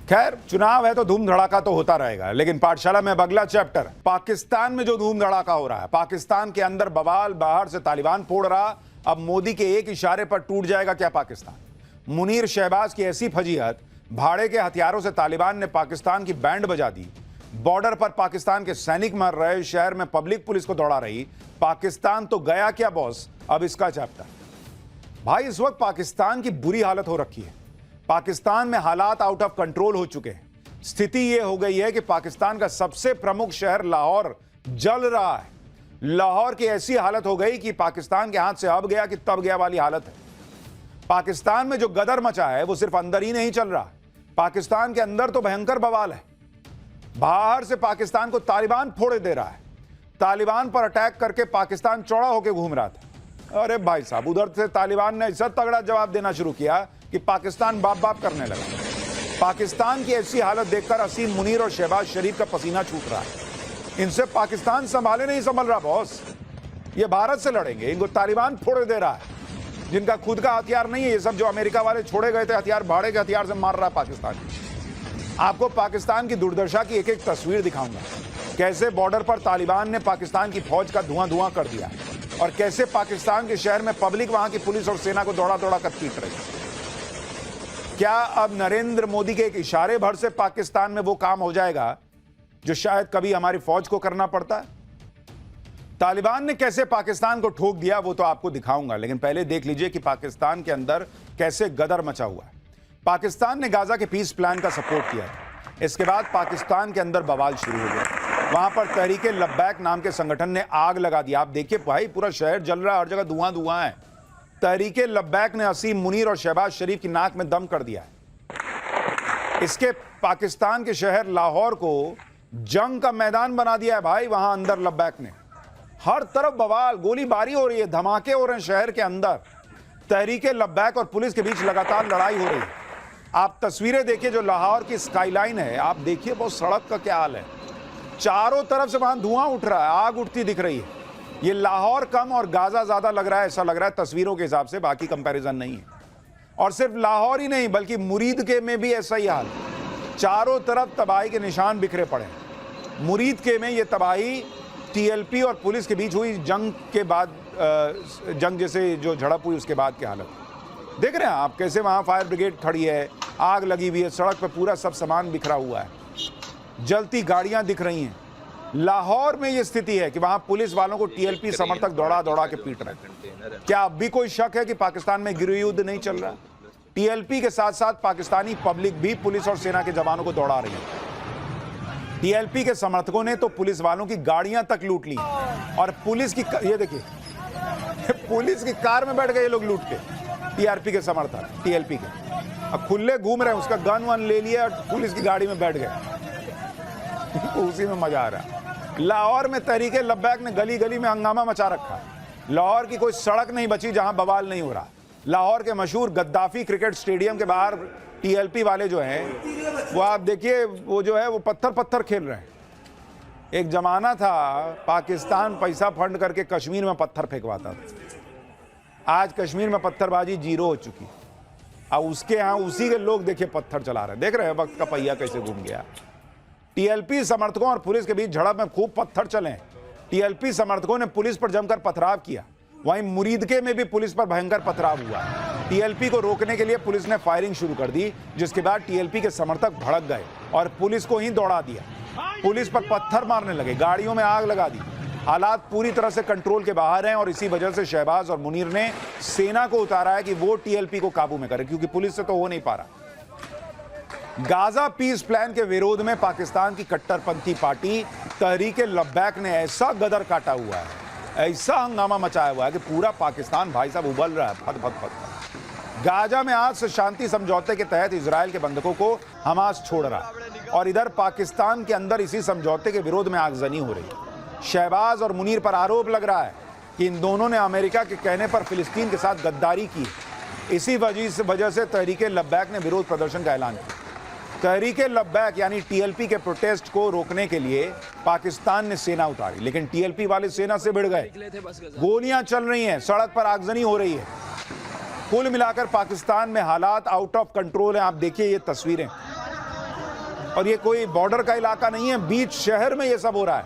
खैर, चुनाव है तो धूम धड़ाका तो होता रहेगा, लेकिन पाठशाला में अब अगला चैप्टर पाकिस्तान में जो धूम धड़ाका हो रहा है। पाकिस्तान के अंदर बवाल, बाहर से तालिबान फोड़ रहा। अब मोदी के एक इशारे पर टूट जाएगा क्या पाकिस्तान? मुनीर शहबाज की ऐसी फजीहत, भाड़े के हथियारों से तालिबान ने पाकिस्तान की बैंड बजा दी। बॉर्डर पर पाकिस्तान के सैनिक मर रहे, शहर में पब्लिक पुलिस को दौड़ा रही। पाकिस्तान तो गया क्या बॉस? अब इसका चैप्टर। भाई, इस वक्त पाकिस्तान की बुरी हालत हो रखी है। पाकिस्तान में हालात आउट ऑफ कंट्रोल हो चुके हैं। स्थिति यह हो गई है कि पाकिस्तान का सबसे प्रमुख शहर लाहौर जल रहा है। लाहौर की ऐसी हालत हो गई कि पाकिस्तान के हाथ से अब गया कि तब गया वाली हालत है। पाकिस्तान में जो गदर मचा है वो सिर्फ अंदर ही नहीं चल रहा, पाकिस्तान के अंदर तो भयंकर बवाल है। बाहर से पाकिस्तान को तालिबान फोड़े दे रहा है। तालिबान पर अटैक करके पाकिस्तान चौड़ा होकर घूम रहा था। अरे भाई साहब, उधर से तालिबान ने ऐसा तगड़ा जवाब देना शुरू किया कि पाकिस्तान बाप बाप करने लगा। पाकिस्तान की ऐसी हालत देखकर असीम मुनीर और शहबाज शरीफ का पसीना छूट रहा है। इनसे पाकिस्तान संभाले नहीं संभल रहा बॉस। ये भारत से लड़ेंगे, इनको तालिबान फोड़े दे रहा है, जिनका खुद का हथियार नहीं है। ये सब जो अमेरिका वाले छोड़े गए थे हथियार, भाड़े के हथियार से मार रहा है पाकिस्तान। आपको पाकिस्तान की दुर्दशा की एक एक तस्वीर दिखाऊंगा। कैसे बॉर्डर पर तालिबान ने पाकिस्तान की फौज का धुआं धुआं कर दिया और कैसे पाकिस्तान के शहर में पब्लिक वहां की पुलिस और सेना को दौड़ा दौड़ा कर पीट रही है। क्या अब नरेंद्र मोदी के एक इशारे भर से पाकिस्तान में वो काम हो जाएगा जो शायद कभी हमारी फौज को करना पड़ता? तालिबान ने कैसे पाकिस्तान को ठोक दिया वो तो आपको दिखाऊंगा, लेकिन पहले देख लीजिए कि पाकिस्तान के अंदर कैसे गदर मचा हुआ है। पाकिस्तान ने गाजा के पीस प्लान का सपोर्ट किया है। इसके बाद पाकिस्तान के अंदर बवाल शुरू हो गया। वहां पर तहरीके लब्बैक नाम के संगठन ने आग लगा दी। आप देखिए भाई, पूरा शहर जल रहा है, हर जगह धुआं धुआं है। तहरीके लब्बैक ने असीम मुनीर और शहबाज शरीफ की नाक में दम कर दिया है। इसके पाकिस्तान के शहर लाहौर को जंग का मैदान बना दिया है भाई। वहां अंदर लब्बैक ने हर तरफ बवाल, गोलीबारी हो रही है, धमाके हो रहे हैं शहर के अंदर। तहरीके लब्बैक और पुलिस के बीच लगातार लड़ाई हो रही है। आप तस्वीरें देखिए, जो लाहौर की स्काईलाइन है, आप देखिए बहुत सड़क का क्या हाल है। चारों तरफ से वहां धुआं उठ रहा है, आग उठती दिख रही है। ये लाहौर कम और गाजा ज्यादा लग रहा है, ऐसा लग रहा है तस्वीरों के हिसाब से, बाकी कंपैरिजन नहीं है। और सिर्फ लाहौर ही नहीं बल्कि मुरीद के में भी ऐसा ही हाल है। चारों तरफ तबाही के निशान बिखरे पड़े हैं। मुरीद के में ये तबाही टीएलपी और पुलिस के बीच हुई जंग के बाद, जंग जैसे जो झड़प हुई उसके बाद की हालत देख रहे हैं आप। कैसे वहां फायर ब्रिगेड खड़ी है, आग लगी हुई है, सड़क पर पूरा सब सामान बिखरा हुआ है, जलती गाड़ियां दिख रही हैं। लाहौर में यह स्थिति है कि वहां पुलिस वालों को टीएलपी समर्थक दौड़ा दौड़ा के पीट रहे हैं। क्या अब भी कोई शक है कि पाकिस्तान में गृह युद्ध नहीं चल रहा? टीएलपी के साथ साथ पाकिस्तानी पब्लिक भी पुलिस और सेना के जवानों को दौड़ा रही है। टीएलपी के समर्थकों ने तो पुलिस वालों की गाड़ियां तक लूट ली और पुलिस की, ये देखिए, पुलिस की कार में बैठ गए ये लोग लूट के। टीआरपी के समर्थक टीएलपी के अब खुले घूम रहे हैं, उसका गन वन ले लिया और पुलिस की गाड़ी में बैठ गए। उसी में मजा आ रहा है। लाहौर में तहरीके लब्बैक ने गली गली में हंगामा मचा रखा है। लाहौर की कोई सड़क नहीं बची जहां बवाल नहीं हो रहा। लाहौर के मशहूर गद्दाफी क्रिकेट स्टेडियम के बाहर टीएलपी वाले जो हैं, वो आप देखिए, वो जो है वो पत्थर पत्थर खेल रहे हैं। एक जमाना था पाकिस्तान पैसा फंड करके कश्मीर में पत्थर फेंकवाता था। आज कश्मीर में पत्थरबाजी जीरो हो चुकी है। अब उसके यहाँ उसी के लोग देखिए पत्थर चला रहे हैं। देख रहे हैं वक्त का पहिया कैसे घूम गया। टीएलपी समर्थकों और पुलिस के बीच झड़प में खूब पत्थर चले। टीएलपी समर्थकों ने पुलिस पर जमकर पथराव किया। वहीं मुरीदके में भी पुलिस पर भयंकर पथराव हुआ। टीएलपी को रोकने के लिए पुलिस ने फायरिंग शुरू कर दी, जिसके बाद टीएलपी के समर्थक भड़क गए और पुलिस को ही दौड़ा दिया। पुलिस पर पत्थर मारने लगे, गाड़ियों में आग लगा दी। हालात पूरी तरह से कंट्रोल के बाहर हैं और इसी वजह से शहबाज और मुनीर ने सेना को उतारा है कि वो टीएलपी को काबू में करे, क्योंकि पुलिस से तो हो नहीं पा रहा। गाजा पीस प्लान के विरोध में पाकिस्तान की कट्टरपंथी पार्टी तहरीके लब्बैक ने ऐसा गदर काटा हुआ है, ऐसा हंगामा मचाया हुआ है कि पूरा पाकिस्तान भाई साहब उबल रहा है, फट फट फट। गाजा में आज से शांति समझौते के तहत इजराइल के बंधकों को हमास छोड़ रहा और इधर पाकिस्तान के अंदर इसी समझौते के विरोध में आगजनी हो रही है। शहबाज और मुनीर पर आरोप लग रहा है कि इन दोनों ने अमेरिका के कहने पर फिलिस्तीन के साथ गद्दारी की। इसी वजह से तहरीके लब्बैक ने विरोध प्रदर्शन का ऐलान किया। तहरीके लब्बैक यानी टीएलपी के प्रोटेस्ट को रोकने के लिए पाकिस्तान ने सेना उतारी, लेकिन टीएलपी वाले सेना से भिड़ गए। गोलियां चल रही हैं, सड़क पर आगजनी हो रही है। कुल मिलाकर पाकिस्तान में हालात आउट ऑफ कंट्रोल हैं। आप देखिए ये तस्वीरें, और ये कोई बॉर्डर का इलाका नहीं है, बीच शहर में ये सब हो रहा है।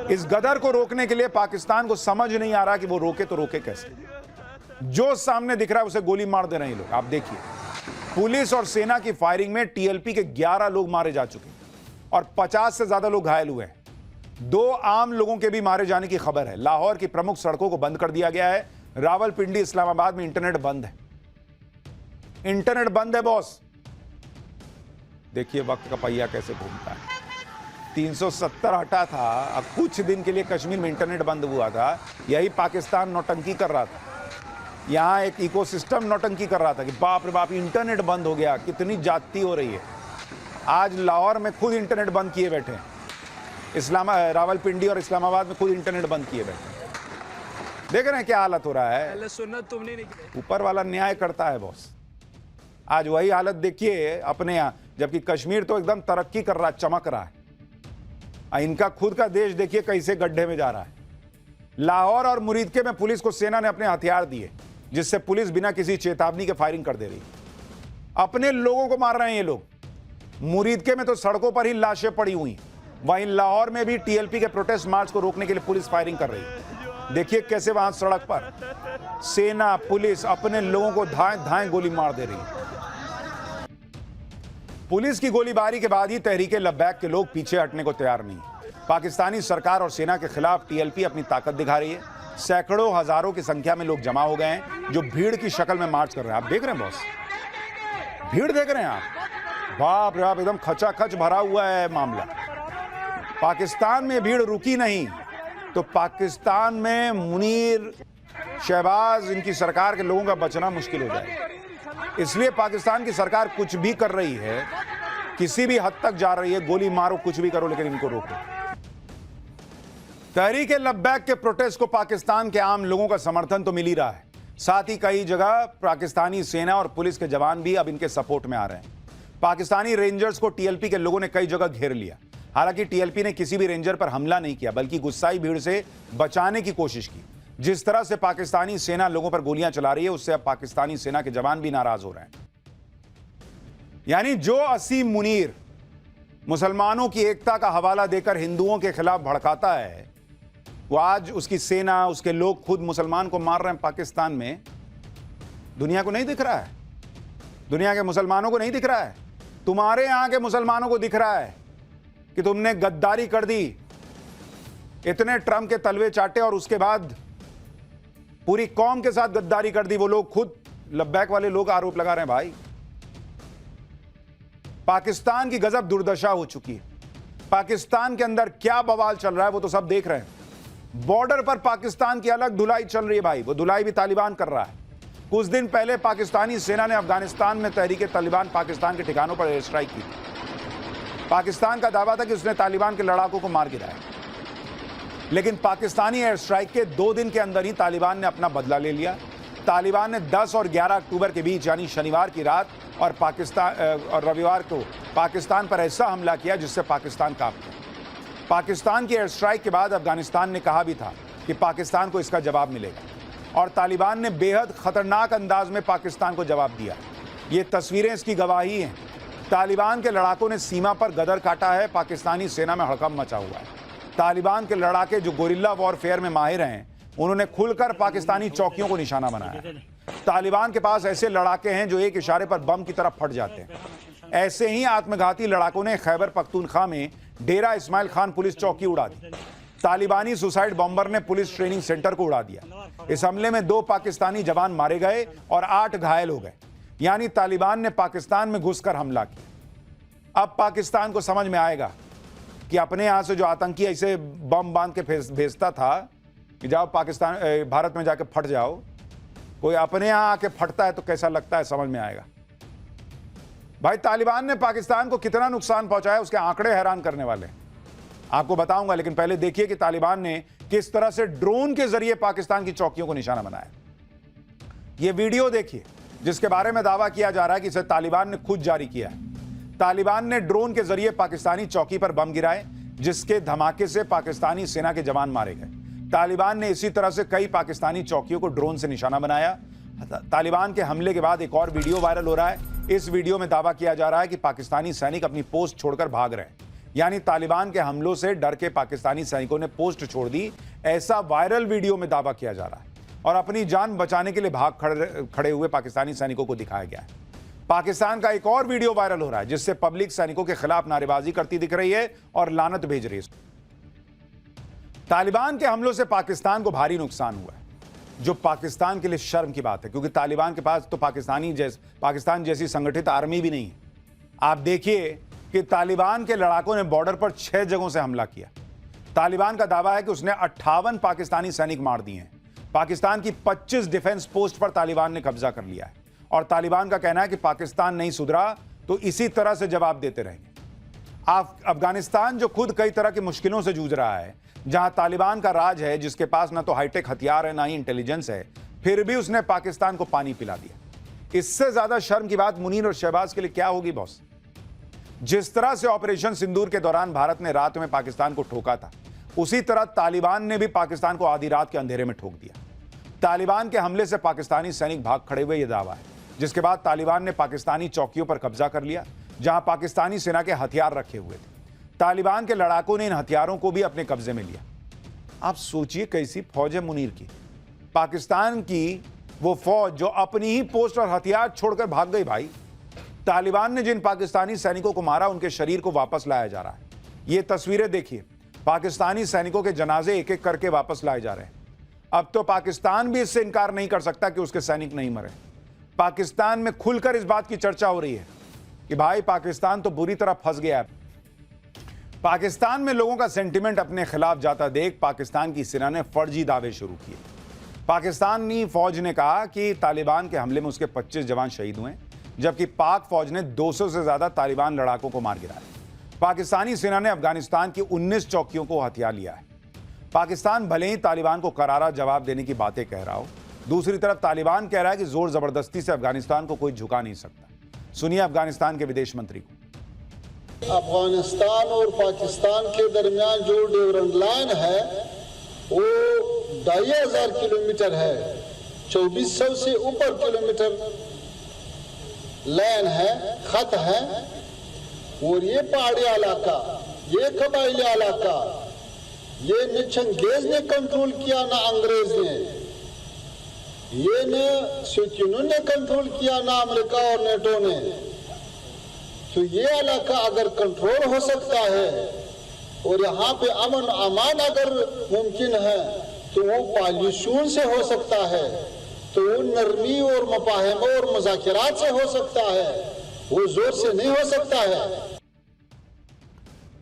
इस गदर को रोकने के लिए पाकिस्तान को समझ नहीं आ रहा कि वो रोके तो रोके कैसे। जो सामने दिख रहा है उसे गोली मार दे रहे हैं लोग। आप देखिए, पुलिस और सेना की फायरिंग में टीएलपी के 11 लोग मारे जा चुके और 50 से ज्यादा लोग घायल हुए हैं। 2 आम लोगों के भी मारे जाने की खबर है। लाहौर की प्रमुख सड़कों को बंद कर दिया गया है। रावलपिंडी, इस्लामाबाद में इंटरनेट बंद है। इंटरनेट बंद है बॉस। देखिए वक्त का पहिया कैसे घूमता है। 370 हटा था, अब कुछ दिन के लिए कश्मीर में इंटरनेट बंद हुआ था। यही पाकिस्तान नौटंकी कर रहा था। यहां एक इकोसिस्टम नौटंकी कर रहा था कि बाप रे बाप इंटरनेट बंद हो गया, कितनी जाती हो रही है। आज लाहौर में खुद इंटरनेट बंद किए बैठे हैं। रावलपिंडी और इस्लामाबाद में खुद इंटरनेट बंद किए बैठे हैं। देख रहे हैं क्या हालत हो रहा है। ऊपर वाला न्याय करता है बॉस। आज वही हालत देखिए अपने यहां, जबकि कश्मीर तो एकदम तरक्की कर रहा है, चमक रहा है। इनका खुद का देश देखिए कैसे गड्ढे में जा रहा है। लाहौर और मुरीदके में पुलिस को सेना ने अपने हथियार दिए, जिससे पुलिस बिना किसी चेतावनी के फायरिंग कर दे रही। अपने लोगों को मार रहे हैं ये लोग। मुरीदके में तो सड़कों पर ही लाशें पड़ी हुई, वहीं लाहौर में भी टीएलपी के प्रोटेस्ट मार्च को रोकने के लिए पुलिस फायरिंग कर रही है। देखिए कैसे वहां सड़क पर सेना पुलिस अपने लोगों को धाएं धाएं गोली मार दे रही है। पुलिस की गोलीबारी के बाद ही तहरीके लब्बैक के लोग पीछे हटने को तैयार नहीं। पाकिस्तानी सरकार और सेना के खिलाफ टीएलपी अपनी ताकत दिखा रही है। सैकड़ों हजारों की संख्या में लोग जमा हो गए हैं, जो भीड़ की शक्ल में मार्च कर रहे हैं। आप देख रहे हैं बॉस, भीड़ देख रहे हैं आप। बाप रे बाप, एकदम खचाखच भरा हुआ है मामला। पाकिस्तान में भीड़ रुकी नहीं तो पाकिस्तान में मुनीर, शहबाज, इनकी सरकार के लोगों का बचना मुश्किल हो जाएगा। इसलिए पाकिस्तान की सरकार कुछ भी कर रही है, किसी भी हद तक जा रही है, गोली मारो कुछ भी करो, लेकिन इनको रोको। तहरीके लब्बैक के प्रोटेस्ट को पाकिस्तान के आम लोगों का समर्थन तो मिल ही रहा है, साथ ही कई जगह पाकिस्तानी सेना और पुलिस के जवान भी अब इनके सपोर्ट में आ रहे हैं। पाकिस्तानी रेंजर्स को टीएलपी के लोगों ने कई जगह घेर लिया। हालांकि टीएलपी ने किसी भी रेंजर पर हमला नहीं किया, बल्कि गुस्साई भीड़ से बचाने की कोशिश की। जिस तरह से पाकिस्तानी सेना लोगों पर गोलियां चला रही है, उससे अब पाकिस्तानी सेना के जवान भी नाराज हो रहे हैं। यानी जो असीम मुनीर मुसलमानों की एकता का हवाला देकर हिंदुओं के खिलाफ भड़काता है, वो आज उसकी सेना, उसके लोग खुद मुसलमान को मार रहे हैं पाकिस्तान में। दुनिया को नहीं दिख रहा है, दुनिया के मुसलमानों को नहीं दिख रहा है। तुम्हारे यहां के मुसलमानों को दिख रहा है कि तुमने गद्दारी कर दी, इतने ट्रम्प के तलवे चाटे और उसके बाद पूरी कौम के साथ गद्दारी कर दी। वो लोग खुद लब्बैक वाले लोग आरोप लगा रहे हैं। भाई पाकिस्तान की गजब दुर्दशा हो चुकी है। पाकिस्तान के अंदर क्या बवाल चल रहा है वो तो सब देख रहे हैं। बॉर्डर पर पाकिस्तान की अलग धुलाई चल रही है भाई, वो धुलाई भी तालिबान कर रहा है। कुछ दिन पहले पाकिस्तानी सेना ने अफगानिस्तान में तहरीके तालिबान पाकिस्तान के ठिकानों पर एयर स्ट्राइक की। पाकिस्तान का दावा था कि उसने तालिबान के लड़ाकों को मार गिराया, लेकिन पाकिस्तानी एयर स्ट्राइक के 2 दिन के अंदर ही तालिबान ने अपना बदला ले लिया। तालिबान ने 10 और 11 अक्टूबर के बीच, यानी शनिवार की रात और रविवार को पाकिस्तान पर ऐसा हमला किया जिससे पाकिस्तान कांप गया। पाकिस्तान की एयर स्ट्राइक के बाद अफगानिस्तान ने कहा भी था कि पाकिस्तान को इसका जवाब मिलेगा, और तालिबान ने बेहद खतरनाक अंदाज में पाकिस्तान को जवाब दिया। ये तस्वीरें इसकी गवाही हैं। तालिबान के लड़ाकों ने सीमा पर गदर काटा है। पाकिस्तानी सेना में हड़कंप मचा हुआ है। तालिबान के लड़ाके जो गोरिल्ला वॉरफेयर में माहिर हैं, उन्होंने खुलकर पाकिस्तानी चौकियों को निशाना बनाया। तालिबान के पास ऐसे लड़ाके हैं जो एक इशारे पर बम की तरफ फट जाते हैं। ऐसे ही आत्मघाती लड़ाकों ने खैबर पख्तूनख्वा में डेरा इस्माइल खान पुलिस चौकी उड़ा दी। तालिबानी सुसाइड बॉम्बर ने पुलिस ट्रेनिंग सेंटर को उड़ा दिया। इस हमले में 2 पाकिस्तानी जवान मारे गए और 8 घायल हो गए। यानी तालिबान ने पाकिस्तान में घुसकर हमला किया। अब पाकिस्तान को समझ में आएगा कि अपने यहां से जो आतंकी ऐसे बम बांध के भेजता था कि जाओ पाकिस्तान भारत में जाके फट जाओ, कोई अपने यहां आके फटता है तो कैसा लगता है, समझ में आएगा। भाई तालिबान ने पाकिस्तान को कितना नुकसान पहुंचाया उसके आंकड़े हैरान करने वाले, आपको बताऊंगा। लेकिन पहले देखिए कि तालिबान ने किस तरह से ड्रोन के जरिए पाकिस्तान की चौकियों को निशाना बनाया। यह वीडियो देखिए जिसके बारे में दावा किया जा रहा है कि इसे तालिबान ने खुद जारी किया है। तालिबान ने ड्रोन के जरिए पाकिस्तानी चौकी पर बम गिराए, जिसके धमाके से पाकिस्तानी सेना के जवान मारे गए। तालिबान ने इसी तरह से कई पाकिस्तानी चौकियों को ड्रोन से निशाना बनाया। तालिबान के हमले के बाद एक और वीडियो वायरल हो रहा है। इस वीडियो में दावा किया जा रहा है कि पाकिस्तानी सैनिक अपनी पोस्ट छोड़कर भाग रहे हैं, यानी तालिबान के हमलों से डर के पाकिस्तानी सैनिकों ने पोस्ट छोड़ दी, ऐसा वायरल वीडियो में दावा किया जा रहा है। और अपनी जान बचाने के लिए भाग खड़े हुए पाकिस्तानी सैनिकों को दिखाया गया है। पाकिस्तान का एक और वीडियो वायरल हो रहा है जिससे पब्लिक सैनिकों के खिलाफ नारेबाजी करती दिख रही है और लानत भेज रही है। तालिबान के हमलों से पाकिस्तान को भारी नुकसान हुआ है, जो पाकिस्तान के लिए शर्म की बात है, क्योंकि तालिबान के पास तो पाकिस्तान जैसी संगठित आर्मी भी नहीं है। आप देखिए कि तालिबान के लड़ाकों ने बॉर्डर पर 6 जगहों से हमला किया। तालिबान का दावा है कि उसने 58 पाकिस्तानी सैनिक मार दिए हैं। पाकिस्तान की 25 डिफेंस पोस्ट पर तालिबान ने कब्जा कर लिया है और तालिबान का कहना है कि पाकिस्तान नहीं सुधरा तो इसी तरह से जवाब देते रहेंगे। अफगानिस्तान जो खुद कई तरह की मुश्किलों से जूझ रहा है, जहां तालिबान का राज है, जिसके पास ना तो हाईटेक हथियार है ना ही इंटेलिजेंस है, फिर भी उसने पाकिस्तान को पानी पिला दिया। इससे ज्यादा शर्म की बात मुनीर और शहबाज के लिए क्या होगी बॉस? जिस तरह से ऑपरेशन सिंदूर के दौरान भारत ने रात में पाकिस्तान को ठोका था, उसी तरह तालिबान ने भी पाकिस्तान को आधी रात के अंधेरे में ठोक दिया। तालिबान के हमले से पाकिस्तानी सैनिक भाग खड़े हुए, यह दावा है, जिसके बाद तालिबान ने पाकिस्तानी चौकियों पर कब्जा कर लिया जहां पाकिस्तानी सेना के हथियार रखे हुए थे। तालिबान के लड़ाकों ने इन हथियारों को भी अपने कब्जे में लिया। आप सोचिए कैसी फौज है मुनीर की, पाकिस्तान की वो फौज जो अपनी ही पोस्ट और हथियार छोड़कर भाग गई। भाई, तालिबान ने जिन पाकिस्तानी सैनिकों को मारा उनके शरीर को वापस लाया जा रहा है। ये तस्वीरें देखिए, पाकिस्तानी सैनिकों के जनाजे एक एक करके वापस लाए जा रहे हैं। अब तो पाकिस्तान भी इससे इनकार नहीं कर सकता कि उसके सैनिक नहीं मरे। पाकिस्तान में खुलकर इस बात की चर्चा हो रही है कि भाई पाकिस्तान तो बुरी तरह फंस गया है। पाकिस्तान में लोगों का सेंटिमेंट अपने खिलाफ जाता देख पाकिस्तान की सेना ने फर्जी दावे शुरू किए। पाकिस्तानी फौज ने कहा कि तालिबान के हमले में उसके 25 जवान शहीद हुए, जबकि पाक फौज ने 200 से ज्यादा तालिबान लड़ाकों को मार गिराया। पाकिस्तानी सेना ने अफगानिस्तान की 19 चौकियों को हथिया लिया है। पाकिस्तान भले ही तालिबान को करारा जवाब देने की बातें कह रहा हो, दूसरी तरफ तालिबान कह रहा है कि जोर जबरदस्ती से अफगानिस्तान को कोई झुका नहीं सकता। सुनिए अफगानिस्तान के विदेश मंत्री को। अफगानिस्तान और पाकिस्तान के दरमियान जो ड्यूरेंट लाइन है वो 2500 किलोमीटर है, 2400 से ऊपर किलोमीटर लाइन है, खत है। और ये पहाड़ी इलाका, ये कबायली इलाका, ये न चंगेज ने कंट्रोल किया ना अंग्रेज ने, ये न शौकीनों ने कंट्रोल किया ना अमेरिका और नेटो ने। तो ये इलाका अगर कंट्रोल हो सकता है और यहाँ पे अमन अमान अगर मुमकिन है तो वो पॉल्यूशन से हो सकता है, तो वो नरमी और मफाहम और मुज़ाकिरात से हो सकता है, वो जोर से नहीं हो सकता है।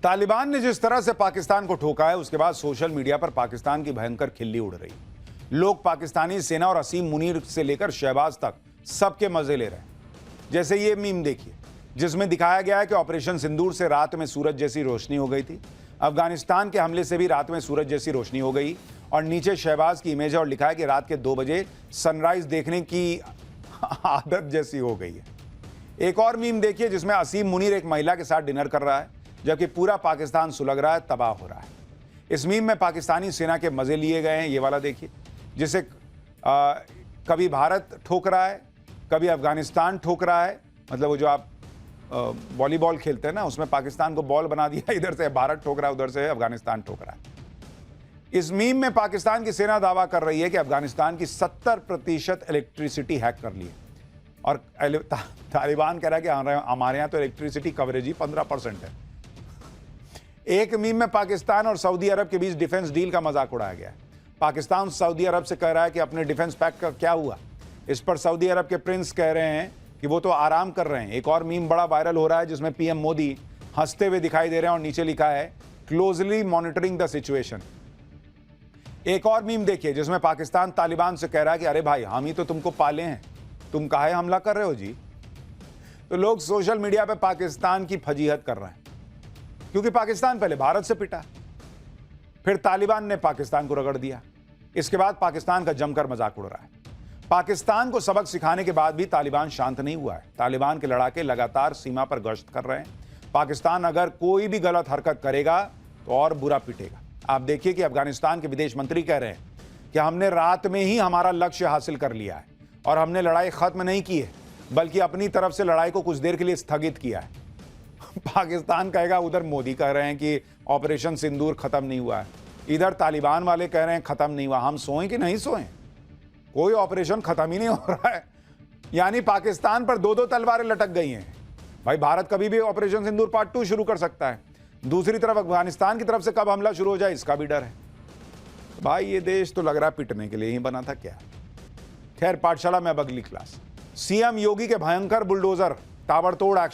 तालिबान ने जिस तरह से पाकिस्तान को ठोका है, उसके बाद सोशल मीडिया पर पाकिस्तान की भयंकर खिल्ली उड़ रही। लोग पाकिस्तानी सेना और असीम मुनीर से लेकर शहबाज तक सबके मजे ले रहे हैं। जैसे ये मीम देखिए, जिसमें दिखाया गया है कि ऑपरेशन सिंदूर से रात में सूरज जैसी रोशनी हो गई थी। अफगानिस्तान के हमले से भी रात में सूरज जैसी रोशनी हो गई और नीचे शहबाज की इमेज है और लिखा है कि रात के 2 बजे सनराइज देखने की आदत जैसी हो गई है। एक और मीम देखिए जिसमें असीम मुनीर एक महिला के साथ डिनर कर रहा है, जबकि पूरा पाकिस्तान सुलग रहा है, तबाह हो रहा है। इस मीम में पाकिस्तानी सेना के मजे लिए गए हैं। ये वाला देखिए, जिसे कभी भारत ठोक रहा है, कभी अफगानिस्तान ठोक रहा है। मतलब वो जो आप वॉलीबॉल खेलते हैं ना, उसमें पाकिस्तान को बॉल बना दिया, इधर से भारत ठोक रहा है, उधर से अफगानिस्तान ठोक रहा है। इस मीम में पाकिस्तान की सेना दावा कर रही है कि अफगानिस्तान की 70% इलेक्ट्रिसिटी हैक कर ली है और तालिबान कह रहा है कि हमारे यहाँ तो इलेक्ट्रिसिटी कवरेज ही 15% है। एक मीम में पाकिस्तान और सऊदी अरब के बीच डिफेंस डील का मजाक उड़ाया गया है। पाकिस्तान सऊदी अरब से कह रहा है कि अपने डिफेंस पैक का क्या हुआ। इस पर सऊदी अरब के प्रिंस कह रहे हैं कि वो तो आराम कर रहे हैं। एक और मीम बड़ा वायरल हो रहा है जिसमें पीएम मोदी हंसते हुए दिखाई दे रहे हैं और नीचे लिखा है क्लोजली मॉनिटरिंग द सिचुएशन। एक और मीम देखिए जिसमें पाकिस्तान तालिबान से कह रहा है कि अरे भाई हम ही तो तुमको पाले हैं, तुम काहे हमला कर रहे हो जी। तो लोग सोशल मीडिया पे पाकिस्तान की फजीहत कर रहे हैं, क्योंकि पाकिस्तान पहले भारत से पिटा, फिर तालिबान ने पाकिस्तान को रगड़ दिया। इसके बाद पाकिस्तान का जमकर मजाक उड़ रहा है। पाकिस्तान को सबक सिखाने के बाद भी तालिबान शांत नहीं हुआ है। तालिबान के लड़ाके लगातार सीमा पर गश्त कर रहे हैं। पाकिस्तान अगर कोई भी गलत हरकत करेगा तो और बुरा पिटेगा। आप देखिए कि अफगानिस्तान के विदेश मंत्री कह रहे हैं कि हमने रात में ही हमारा लक्ष्य हासिल कर लिया है और हमने लड़ाई खत्म नहीं की है। बल्कि अपनी तरफ से लड़ाई को कुछ देर के लिए स्थगित किया है। पाकिस्तान कहेगा, उधर मोदी कह रहे हैं कि ऑपरेशन सिंदूर खत्म नहीं हुआ है, इधर तालिबान वाले कह रहे हैं खत्म नहीं हुआ। हम सोएं कि नहीं सोएं? कोई ऑपरेशन खत्म ही नहीं हो रहा है। यानी पाकिस्तान पर दो दो तलवारें लटक गई हैं। भाई भारत कभी भी ऑपरेशन सिंदूर पार्ट 2 शुरू कर सकता है। दूसरी तरफ अफगानिस्तान की तरफ से कब हमला शुरू हो जाए इसका भी डर है। भाई ये देश तो लग रहा है पिटने के लिए ही बना था क्या। खैर, पाठशाला में अब अगली क्लास। सीएम योगी के भयंकर बुलडोजर ताबड़तोड़ एक्शन।